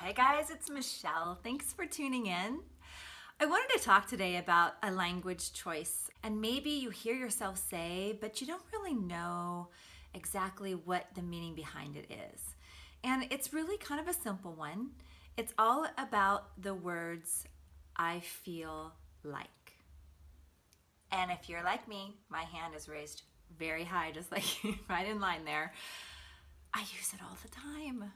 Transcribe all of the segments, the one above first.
Hi guys, it's Michelle. Thanks for tuning in. I wanted to talk today about a language choice, and maybe you hear yourself say, but you don't really know exactly what the meaning behind it is. And it's really kind of a simple one. It's all about the words, I feel like. And if you're like me, my hand is raised very high, just like right in line there. I use it all the time.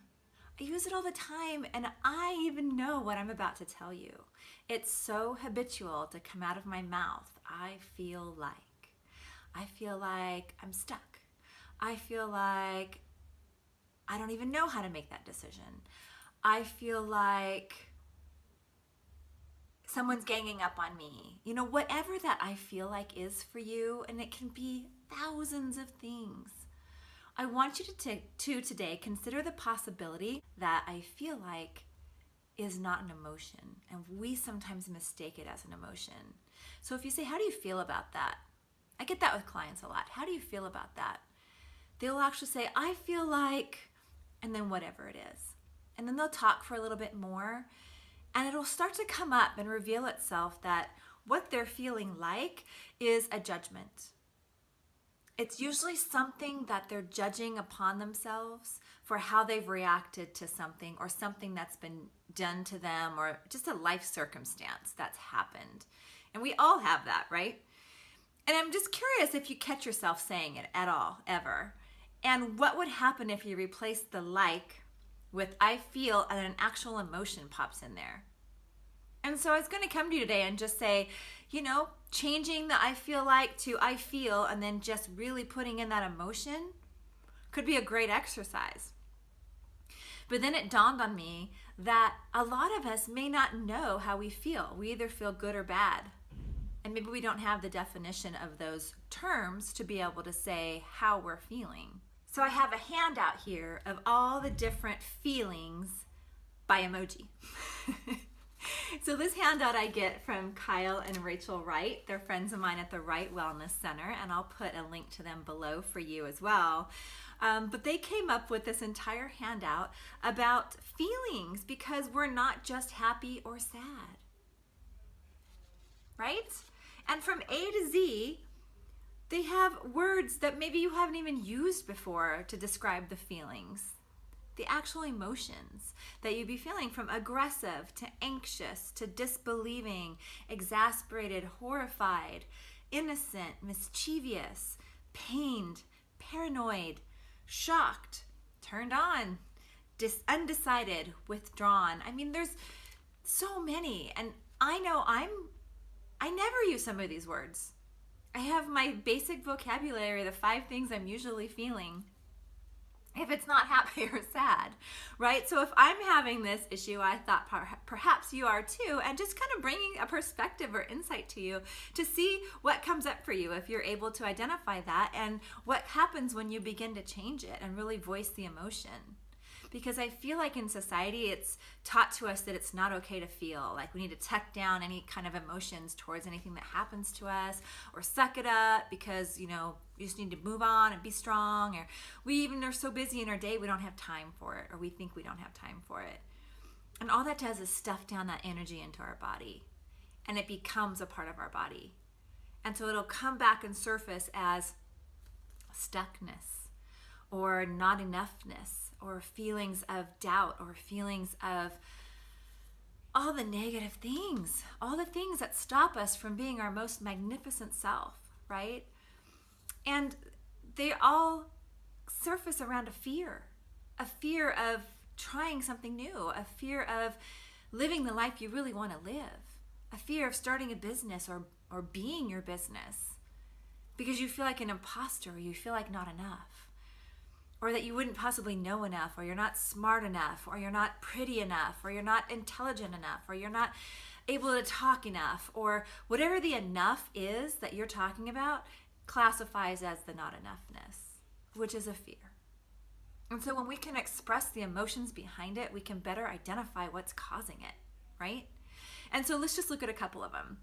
I use it all the time, and I even know what I'm about to tell you. It's so habitual to come out of my mouth. I feel like. I feel like I'm stuck. I feel like I don't even know how to make that decision. I feel like someone's ganging up on me. You know, whatever that I feel like is for you, and it can be thousands of things. I want you to today consider the possibility that I feel like is not an emotion, and we sometimes mistake it as an emotion. So if you say, how do you feel about that? I get that with clients a lot. How do you feel about that? They'll actually say, I feel like, and then whatever it is. And then they'll talk for a little bit more, and it'll start to come up and reveal itself that what they're feeling like is a judgment. It's usually something that they're judging upon themselves for how they've reacted to something, or something that's been done to them, or just a life circumstance that's happened. And we all have that, right? And I'm just curious if you catch yourself saying it at all, ever. And what would happen if you replace the like with I feel, and an actual emotion pops in there? And so I was going to come to you today and just say, you know, changing the I feel like to I feel, and then just really putting in that emotion could be a great exercise. But then it dawned on me that a lot of us may not know how we feel. We either feel good or bad. And maybe we don't have the definition of those terms to be able to say how we're feeling. So I have a handout here of all the different feelings by emoji. So this handout I get from Kyle and Rachel Wright. They're friends of mine at the Wright Wellness Center, and I'll put a link to them below for you as well. But they came up with this entire handout about feelings, because we're not just happy or sad, right? And from A to Z, they have words that maybe you haven't even used before to describe the feelings. The actual emotions that you'd be feeling, from aggressive to anxious to disbelieving, exasperated, horrified, innocent, mischievous, pained, paranoid, shocked, turned on, undecided, withdrawn. I mean, there's so many, and I know I never use some of these words. I have my basic vocabulary, the 5 things I'm usually feeling, if it's not happy or sad, right? So if I'm having this issue, I thought perhaps you are too, and just kind of bringing a perspective or insight to you to see what comes up for you if you're able to identify that, and what happens when you begin to change it and really voice the emotion. Because I feel like in society, it's taught to us that it's not okay to feel. Like we need to tuck down any kind of emotions towards anything that happens to us, or suck it up because, you know, you just need to move on and be strong. Or we even are so busy in our day, we don't have time for it, or we think we don't have time for it. And all that does is stuff down that energy into our body, and it becomes a part of our body. And so it'll come back and surface as stuckness, or not enoughness, or feelings of doubt, or feelings of all the negative things, all the things that stop us from being our most magnificent self, right? And they all surface around a fear of trying something new, a fear of living the life you really want to live, a fear of starting a business, or being your business, because you feel like an imposter, or you feel like not enough, or that you wouldn't possibly know enough, or you're not smart enough, or you're not pretty enough, or you're not intelligent enough, or you're not able to talk enough, or whatever the enough is that you're talking about classifies as the not enoughness, which is a fear. And so when we can express the emotions behind it, we can better identify what's causing it, right? And so let's just look at a couple of them.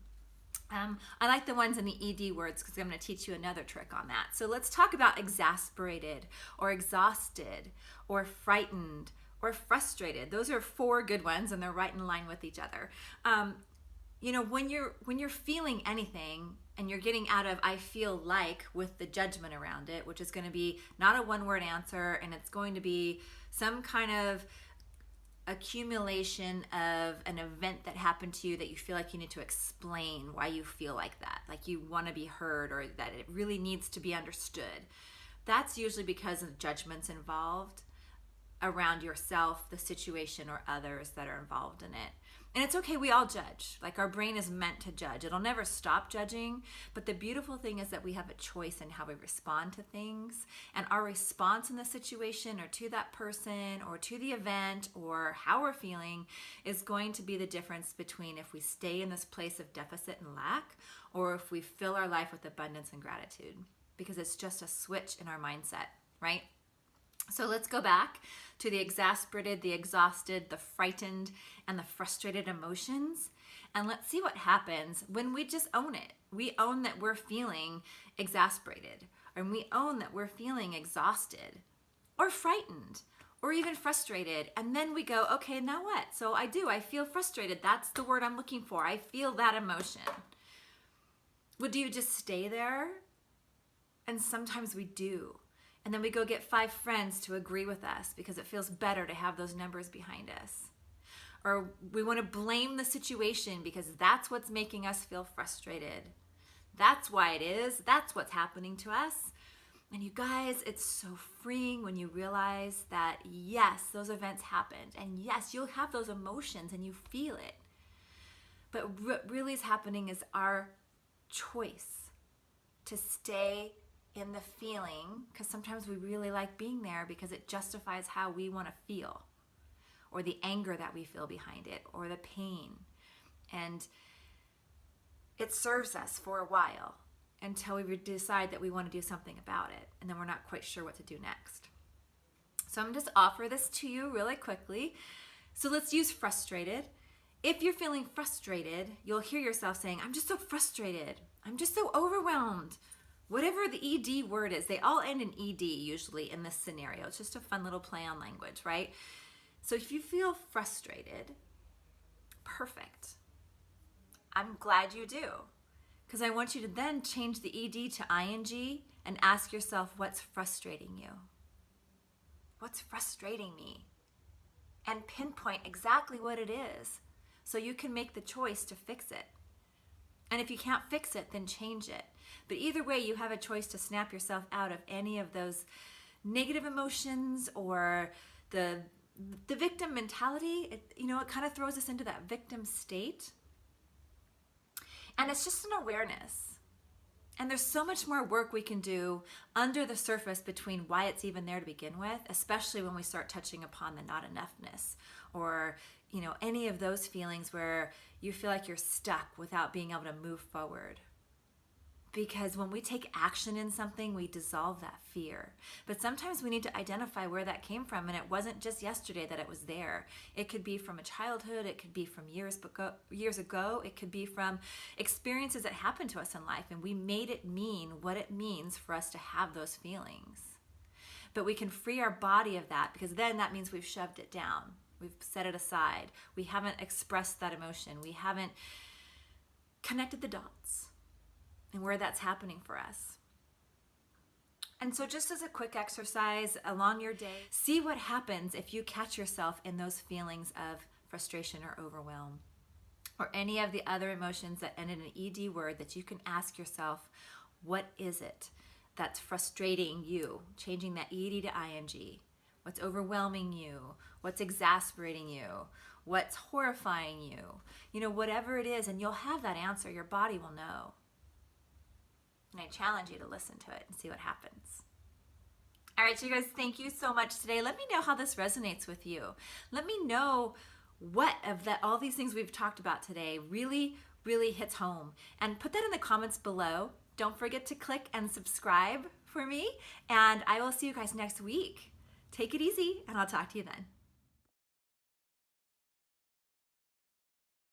I like the ones in the ED words because I'm going to teach you another trick on that. So let's talk about exasperated, or exhausted, or frightened, or frustrated. Those are 4 good ones, and they're right in line with each other. When you're feeling anything and you're getting out of I feel like with the judgment around it, which is going to be not a one-word answer, and it's going to be some kind of accumulation of an event that happened to you that you feel like you need to explain why you feel like that, like you want to be heard or that it really needs to be understood. That's usually because of judgments involved around yourself, the situation, or others that are involved in it. And it's okay, we all judge. Like, our brain is meant to judge. It'll never stop judging, but the beautiful thing is that we have a choice in how we respond to things, and our response in the situation or to that person or to the event or how we're feeling is going to be the difference between if we stay in this place of deficit and lack or if we fill our life with abundance and gratitude, because it's just a switch in our mindset, right? So let's go back to the exasperated, the exhausted, the frightened, and the frustrated emotions. And let's see what happens when we just own it. We own that we're feeling exasperated, and we own that we're feeling exhausted or frightened or even frustrated. And then we go, okay, now what? So I feel frustrated. That's the word I'm looking for. I feel that emotion. Well, do you just stay there? And sometimes we do. And then we go get 5 friends to agree with us because it feels better to have those numbers behind us. Or we want to blame the situation because that's what's making us feel frustrated. That's why it is. That's what's happening to us. And you guys, it's so freeing when you realize that, yes, those events happened. And yes, you'll have those emotions and you feel it. But what really is happening is our choice to stay in the feeling, because sometimes we really like being there because it justifies how we want to feel, or the anger that we feel behind it, or the pain. And it serves us for a while until we decide that we want to do something about it, and then we're not quite sure what to do next. So I'm going to just offer this to you really quickly. So let's use frustrated. If you're feeling frustrated, you'll hear yourself saying, I'm just so frustrated. I'm just so overwhelmed. Whatever the ED word is, they all end in ED usually in this scenario. It's just a fun little play on language, right? So if you feel frustrated, perfect. I'm glad you do. Because I want you to then change the ED to ING and ask yourself, what's frustrating you? What's frustrating me? And pinpoint exactly what it is so you can make the choice to fix it. And if you can't fix it, then change it. But either way, you have a choice to snap yourself out of any of those negative emotions or the victim mentality. It kind of throws us into that victim state. And it's just an awareness. And there's so much more work we can do under the surface between why it's even there to begin with, especially when we start touching upon the not enoughness or any of those feelings where you feel like you're stuck without being able to move forward. Because when we take action in something, we dissolve that fear. But sometimes we need to identify where that came from, and it wasn't just yesterday that it was there. It could be from a childhood, it could be from years ago, it could be from experiences that happened to us in life, and we made it mean what it means for us to have those feelings. But we can free our body of that, because then that means we've shoved it down. We've set it aside. We haven't expressed that emotion. We haven't connected the dots and where that's happening for us. And so just as a quick exercise along your day, see what happens if you catch yourself in those feelings of frustration or overwhelm or any of the other emotions that end in an ED word, that you can ask yourself, what is it that's frustrating you? Changing that ED to ING. What's overwhelming you? What's exasperating you? What's horrifying you? Whatever it is, and you'll have that answer. Your body will know. And I challenge you to listen to it and see what happens. All right, so you guys, thank you so much today. Let me know how this resonates with you. Let me know what of that, all these things we've talked about today really, really hits home. And put that in the comments below. Don't forget to click and subscribe for me. And I will see you guys next week. Take it easy, and I'll talk to you then.